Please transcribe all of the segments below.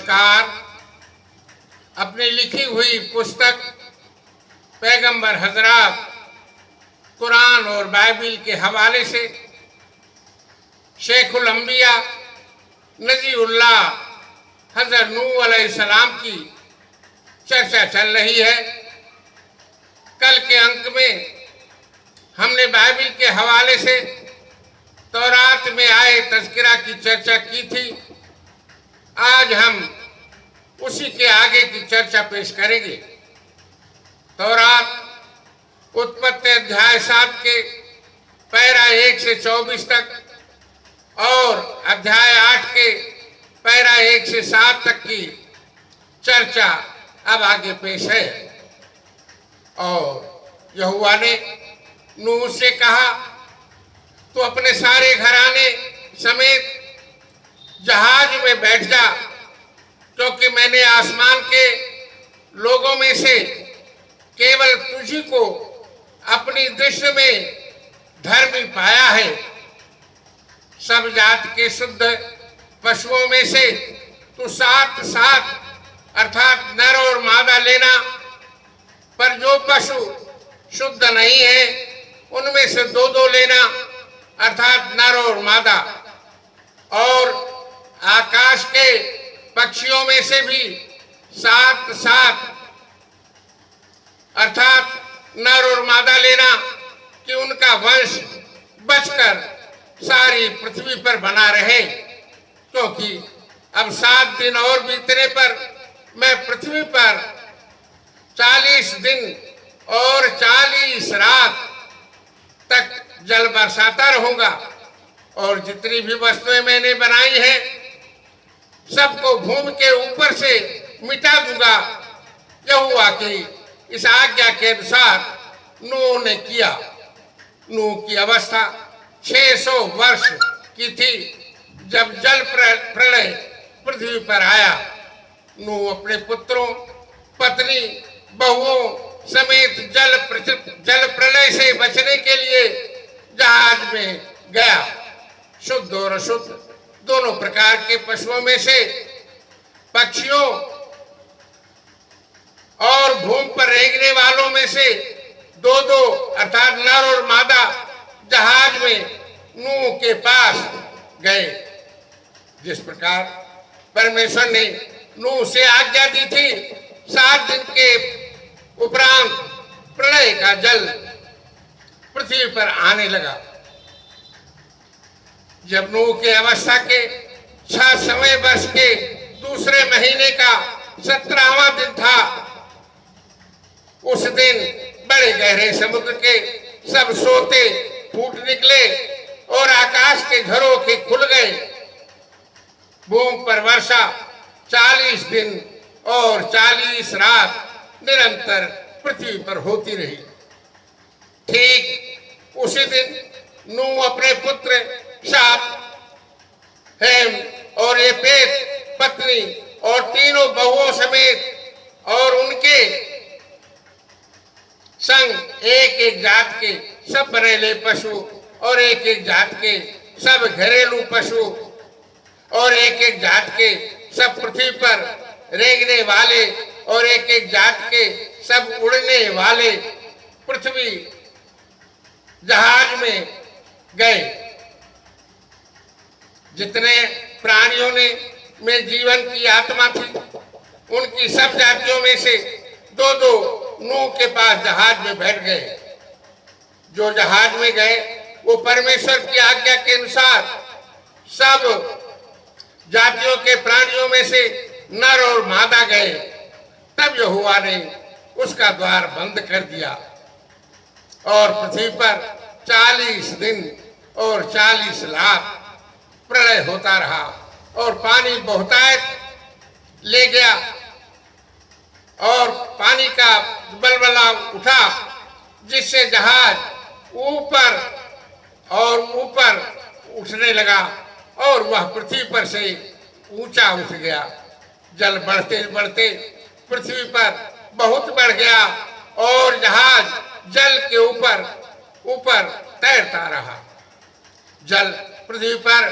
चमत्कार अपनी लिखी हुई पुस्तक पैगंबर हजरात कुरान और बाइबिल के हवाले से शेखुल अंबिया नजीउल्लाह हजरत नूह अलैहिस्सलाम की चर्चा चल रही है। कल के अंक में हमने बाइबिल के हवाले से तौरात में आए तज़किरा की चर्चा की थी। आज हम उसी के आगे की चर्चा पेश करेंगे। तौरात उत्पत्ति अध्याय 7 के पैरा 1 से 24 तक और अध्याय 8 के पैरा 1 से 7 तक की चर्चा अब आगे पेश है। और यहोवा ने नूह से कहा, तो अपने सारे घराने समेत जहाज में बैठ जा, क्योंकि मैंने आसमान के लोगों में से केवल तुझी को अपनी दृष्टि में धर्मी पाया है। सब जात के शुद्ध पशुओं में से तू 7-7 अर्थात नर और मादा लेना, पर जो पशु शुद्ध नहीं है उनमें से 2-2 लेना अर्थात नर और मादा। और आकाश के पक्षियों में से भी 7-7 अर्थात नर और मादा लेना, कि उनका वंश बचकर सारी पृथ्वी पर बना रहे। क्योंकि अब 7 दिन और बीतने पर मैं पृथ्वी पर 40 दिन और 40 रात तक जल बरसाता रहूंगा, और जितनी भी वस्तुएं मैंने बनाई हैं सबको भूमि के ऊपर से मिटा दूंगा। यहोवा की इस आज्ञा के अनुसार नूह ने किया। नूह की अवस्था 600 वर्ष की थी जब जल प्रलय पृथ्वी पर आया। नूह अपने पुत्रों, पत्नी, बहुओं समेत जल प्रलय से बचने के लिए जहाज में गया। शुद्ध और अशुद्ध दोनों प्रकार के पशुओं में से पक्षियों और भूमि पर रेंगने वालों में से 2-2 अर्थात नर और मादा जहाज में नूह के पास गए। जिस प्रकार परमेश्वर ने नूह से आज्ञा दी थी, 7 दिन के उपरांत प्रलय का जल पृथ्वी पर आने लगा। जब नूह के अवस्था के 600वें वर्ष के दूसरे महीने का 17वां दिन था, उस दिन बड़े गहरे समुद्र के सब सोते फूट निकले और आकाश के झरोखे खुल गए। भूमि पर वर्षा 40 दिन और 40 रात निरंतर पृथ्वी पर होती रही। ठीक उसी दिन नूह अपने पुत्र शाप, हेम और येपेत पत्नी और तीनों बहुओं समेत और उनके संग एक जात के सब बरेले पशु और एक जात के सब घरेलू पशु और एक जात के सब पृथ्वी पर रेंगने वाले और एक जात के सब उड़ने वाले पृथ्वी जहाज में गए। जितने प्राणियों में जीवन की आत्मा थी, उनकी सब जातियों में से 2-2 नूह के पास जहाज में बैठ गए। जो जहाज में गए वो परमेश्वर की आज्ञा के अनुसार सब जातियों के प्राणियों में से नर और मादा गए। तब यहोवा ने उसका द्वार बंद कर दिया और पृथ्वी पर 40 दिन और 40 रात प्रलय होता रहा और पानी बहुतायत ले गया और पानी का बलबला उठा, जिससे जहाज ऊपर और ऊपर उठने लगा और वह पृथ्वी पर से ऊंचा उठ गया। जल बढ़ते बढ़ते पृथ्वी पर बहुत बढ़ गया और जहाज जल के ऊपर ऊपर तैरता रहा। जल पृथ्वी पर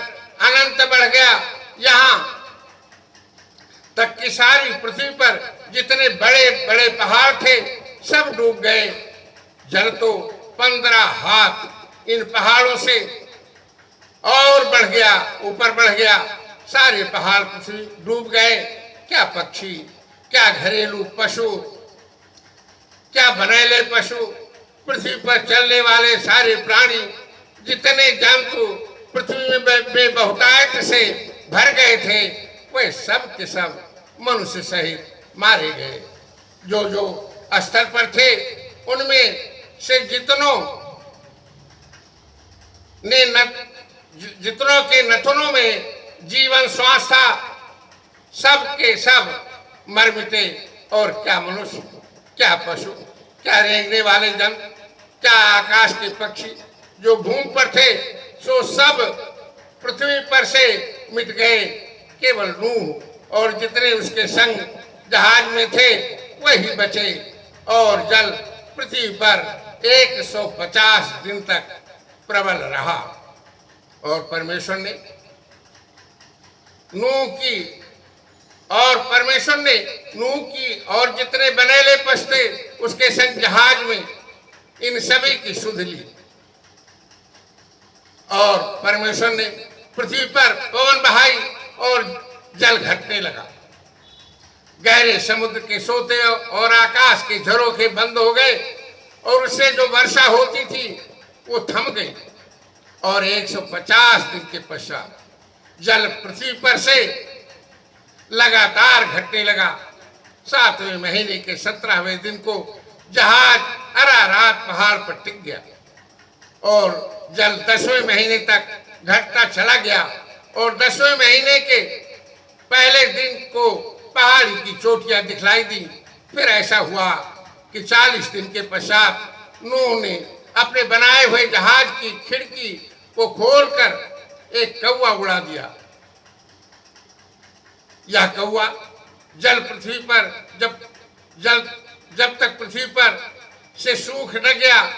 अनंत बढ़ गया। यहाँ तक की सारी पृथ्वी पर जितने बड़े बड़े पहाड़ थे सब डूब गए। जल तो 15 हाथ इन पहाड़ों से और बढ़ गया, ऊपर बढ़ गया। सारे पहाड़ पृथ्वी डूब गए। क्या पक्षी, क्या घरेलू पशु, क्या बनेले पशु, पृथ्वी पर चलने वाले सारे प्राणी, जितने जंतु पृथ्वी में बहुतायत से भर गए थे, वे सब के सब मनुष्य सहित मारे गए। जो जो स्थल पर थे उनमें से जितनों के नथनों में जीवन श्वास था, सब के सब मर मिटे। और क्या मनुष्य, क्या पशु, क्या रेंगने वाले जंतु, क्या आकाश के पक्षी जो भूमि पर थे, सो सब पृथ्वी पर से मिट गए। केवल नूह और जितने उसके संग जहाज में थे वही बचे। और जल पृथ्वी पर 150 दिन तक प्रबल रहा। और परमेश्वर ने नूह की और जितने बनेले पशु थे उसके संग जहाज में, इन सभी की सुध ली। और परमेश्वर ने पृथ्वी पर पवन बहाई और जल घटने लगा। गहरे समुद्र के सोते और आकाश के झरोखे बंद हो गए और उससे जो वर्षा होती थी वो थम गई। और 150 दिन के पश्चात जल पृथ्वी पर से लगातार घटने लगा। 7वें महीने के 17वें दिन को जहाज अरारात पहाड़ पर टिक गया और जल 10वें महीने तक घटता चला गया। और 10वें महीने के पहले दिन को पहाड़ी की चोटियां दिखलाई दी। फिर ऐसा हुआ कि 40 दिन के पश्चात नूह ने अपने बनाए हुए जहाज की खिड़की को खोलकर एक कौवा उड़ा दिया। यह कौवा जल पृथ्वी पर जब तक पृथ्वी पर से सूख न गया,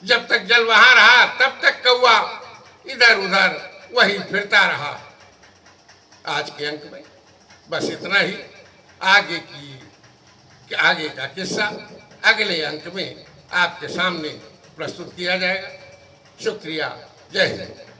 जब तक जल वहां रहा तब तक कौवा इधर उधर वही फिरता रहा। आज के अंक में बस इतना ही। आगे का किस्सा अगले अंक में आपके सामने प्रस्तुत किया जाएगा। शुक्रिया। जय हिंद।